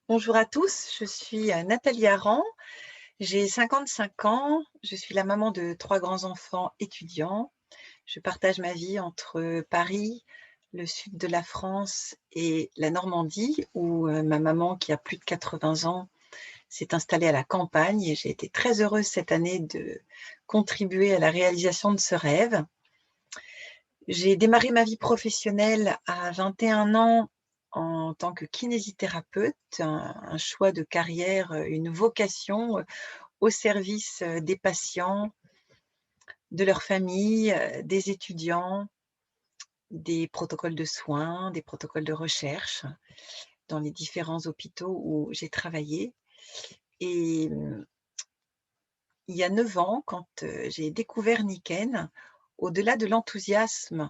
Bonjour à tous, je suis Nathalie Aran, j'ai 55 ans, je suis la maman de 3 grands-enfants étudiants. Je partage ma vie entre Paris, le sud de la France et la Normandie où, ma maman qui a plus de 80 ans s'est installée à la campagne et j'ai été très heureuse cette année de contribuer à la réalisation de ce rêve. J'ai démarré ma vie professionnelle à 21 ans en tant que kinésithérapeute, un choix de carrière, une vocation, au service, des patients, de leurs familles, des étudiants, des protocoles de soins, des protocoles de recherche dans les différents hôpitaux où j'ai travaillé et il y a 9 ans, quand, j'ai découvert Nikken, au-delà de l'enthousiasme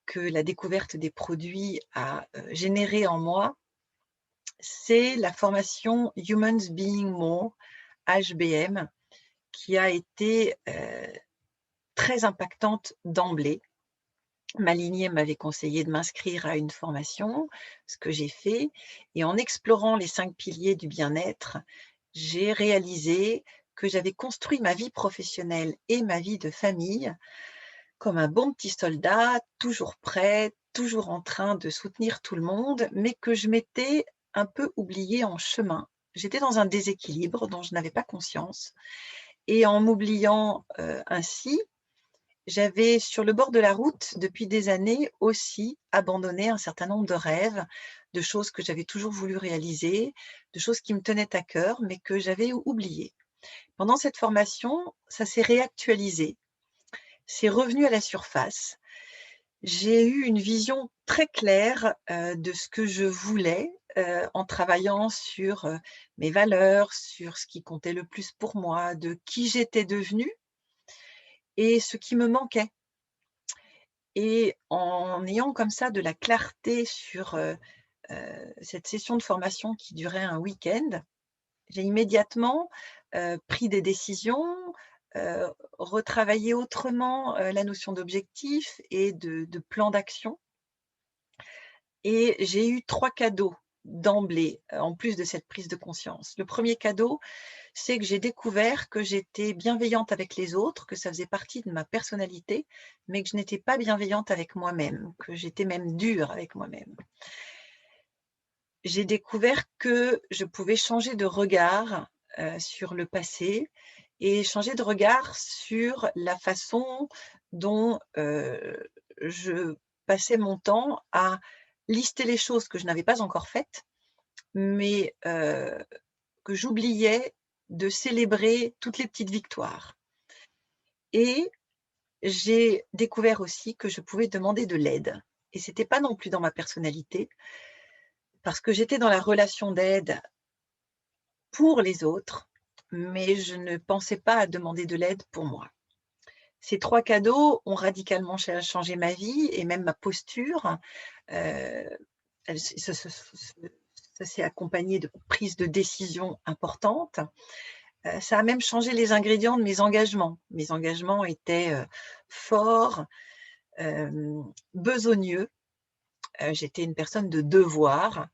que la découverte des produits a, généré en moi, c'est la formation Humans Being More, HBM, qui a été, très impactante d'emblée. Ma lignée m'avait conseillé de m'inscrire à une formation, ce que j'ai fait et en explorant les 5 piliers du bien-être, j'ai réalisé que j'avais construit ma vie professionnelle et ma vie de famille comme un bon petit soldat, toujours prêt, toujours en train de soutenir tout le monde, mais que je m'étais un peu oubliée en chemin. J'étais dans un déséquilibre dont je n'avais pas conscience et en m'oubliant, ainsi, j'avais sur le bord de la route depuis des années aussi abandonné un certain nombre de rêves, de choses que j'avais toujours voulu réaliser, de choses qui me tenaient à cœur, mais que j'avais oubliées. Pendant cette formation, ça s'est réactualisé, c'est revenu à la surface. J'ai eu une vision très claire, de ce que je voulais, en travaillant sur, mes valeurs, sur ce qui comptait le plus pour moi, de qui j'étais devenue et ce qui me manquait. Et en ayant comme ça de la clarté sur, cette session de formation qui durait un week-end, j'ai immédiatement, pris des décisions, heu, retravaillé autrement, la notion d'objectif et de plan d'action. Et j'ai eu 3 cadeaux d'emblée, en plus de cette prise de conscience. Le premier cadeau, c'est que j'ai découvert que j'étais bienveillante avec les autres, que ça faisait partie de ma personnalité, mais que je n'étais pas bienveillante avec moi-même, que j'étais même dure avec moi-même. J'ai découvert que je pouvais changer de regard, sur le passé et changer de regard sur la façon dont, je passais mon temps à lister les choses que je n'avais pas encore faites, mais que j'oubliais de célébrer toutes les petites victoires. Et j'ai découvert aussi que je pouvais demander de l'aide et c'était pas non plus dans ma personnalité, parce que j'étais dans la relation d'aide pour les autres, mais je ne pensais pas à demander de l'aide pour moi. Ces 3 cadeaux ont radicalement changé ma vie et même ma posture. Heu, elles ça s'est accompagné de prises de décisions importantes. Ça a même changé les ingrédients de mes engagements. Mes engagements étaient, forts, besogneux. J'étais une personne de devoir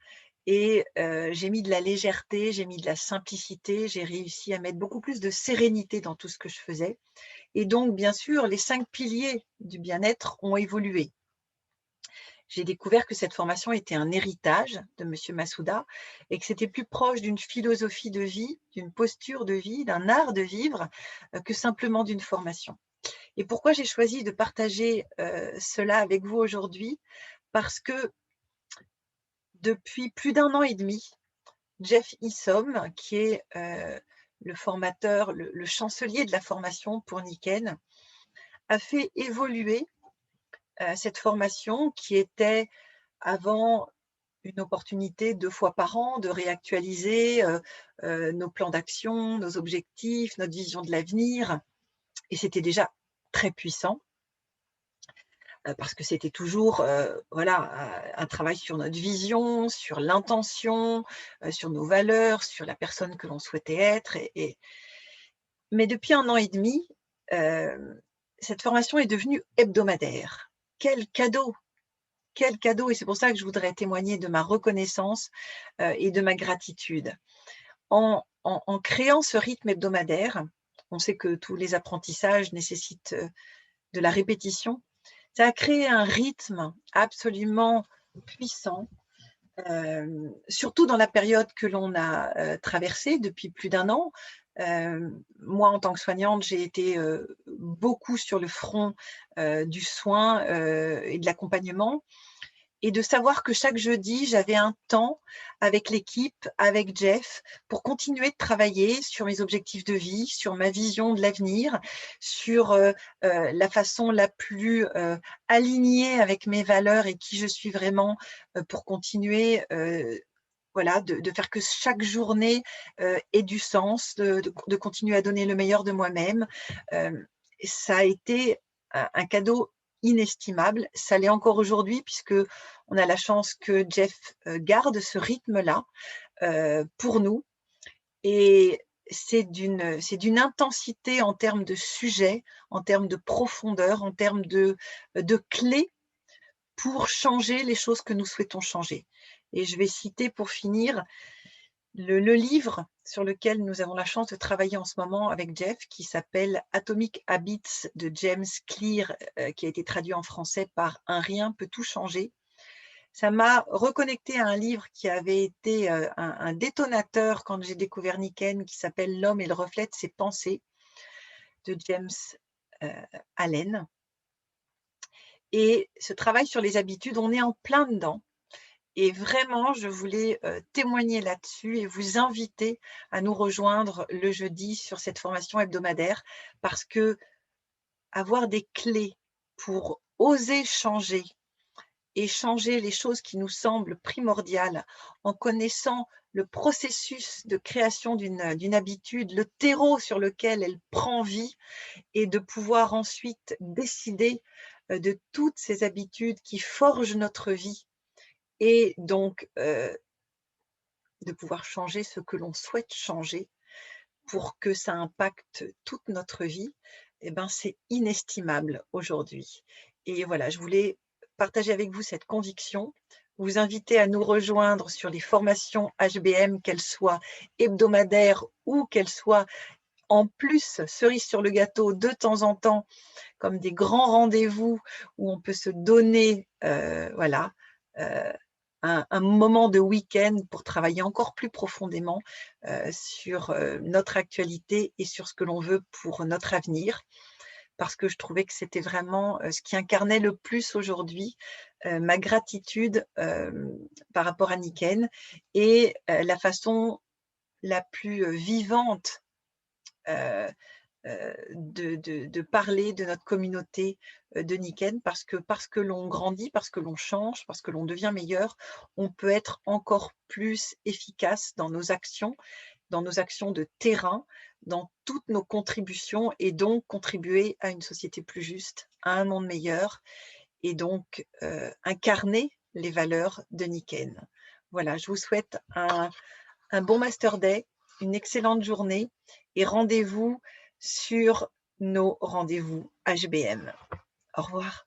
et j'ai mis de la légèreté, j'ai mis de la simplicité, j'ai réussi à mettre beaucoup plus de sérénité dans tout ce que je faisais et donc bien sûr, les 5 piliers du bien-être ont évolué. J'ai découvert que cette formation était un héritage de monsieur Masouda et que c'était plus proche d'une philosophie de vie, d'une posture de vie, d'un art de vivre, que simplement d'une formation. Et pourquoi j'ai choisi de partager, cela avec vous aujourd'hui? Parce que depuis plus d'1 an et demi, Jeff Isom, qui est, le formateur, le chancelier de la formation pour Nikken, a fait évoluer, cette formation qui était avant une opportunité 2 fois par an de réactualiser, nos plans d'action, nos objectifs, notre vision de l'avenir et c'était déjà très puissant. Parce que c'était toujours, voilà, un travail sur notre vision, sur l'intention, sur nos valeurs, sur la personne que l'on souhaitait être et mais depuis 1 an et demi, cette formation est devenue hebdomadaire. Quel cadeau! quel cadeau! Et c'est pour ça que je voudrais témoigner de ma reconnaissance et de ma gratitude. En créant ce rythme hebdomadaire, on sait que tous les apprentissages nécessitent de la répétition. Ça a créé un rythme absolument puissant, surtout dans la période que l'on a traversée depuis plus d'1 an. Moi, en tant que soignante, j'ai été beaucoup sur le front du soin et de l'accompagnement. Et de savoir que chaque jeudi, j'avais un temps avec l'équipe, avec Jeff, pour continuer de travailler sur mes objectifs de vie, sur ma vision de l'avenir, sur la façon la plus alignée avec mes valeurs et qui je suis vraiment, pour continuer voilà, de faire que chaque journée ait du sens, de continuer à donner le meilleur de moi-même. Ça a été un cadeau inestimable. Ça l'est encore aujourd'hui puisque on a la chance que Jeff garde ce rythme-là pour nous. Et c'est d'une intensité en termes de sujets, en termes de profondeur, en termes de clés pour changer les choses que nous souhaitons changer. Et je vais citer pour finir le livre sur lequel nous avons la chance de travailler en ce moment avec Jeff, qui s'appelle Atomic Habits de James Clear, qui a été traduit en français par Un rien peut tout changer. Ça m'a reconnecté à un livre qui avait été un détonateur quand j'ai découvert Nikken, qui s'appelle L'homme et le reflet de ses pensées, de James Allen. Et ce travail sur les habitudes, on est en plein dedans. Et vraiment, je voulais témoigner là-dessus et vous inviter à nous rejoindre le jeudi sur cette formation hebdomadaire, parce que avoir des clés pour oser changer et changer les choses qui nous semblent primordiales en connaissant le processus de création d'une habitude, le terreau sur lequel elle prend vie, et de pouvoir ensuite décider de toutes ces habitudes qui forgent notre vie, et donc de pouvoir changer ce que l'on souhaite changer pour que ça impacte toute notre vie, eh ben, c'est inestimable aujourd'hui. Et voilà, je voulais partager avec vous cette conviction, vous inviter à nous rejoindre sur les formations HBM, qu'elles soient hebdomadaires ou qu'elles soient en plus, cerise sur le gâteau, de temps en temps, comme des grands rendez-vous où on peut se donner, voilà, un moment de week-end pour travailler encore plus profondément sur notre actualité et sur ce que l'on veut pour notre avenir, parce que je trouvais que c'était vraiment ce qui incarnait le plus aujourd'hui ma gratitude par rapport à Nikken, et la façon la plus vivante de parler de notre communauté de Nikken, parce que l'on grandit, parce que l'on change, parce que l'on devient meilleur, on peut être encore plus efficace dans nos actions de terrain, dans toutes nos contributions, et donc contribuer à une société plus juste, à un monde meilleur, et donc incarner les valeurs de Nikken. Voilà, je vous souhaite un bon Master Day, une excellente journée, et rendez-vous sur nos rendez-vous HBM. Au revoir.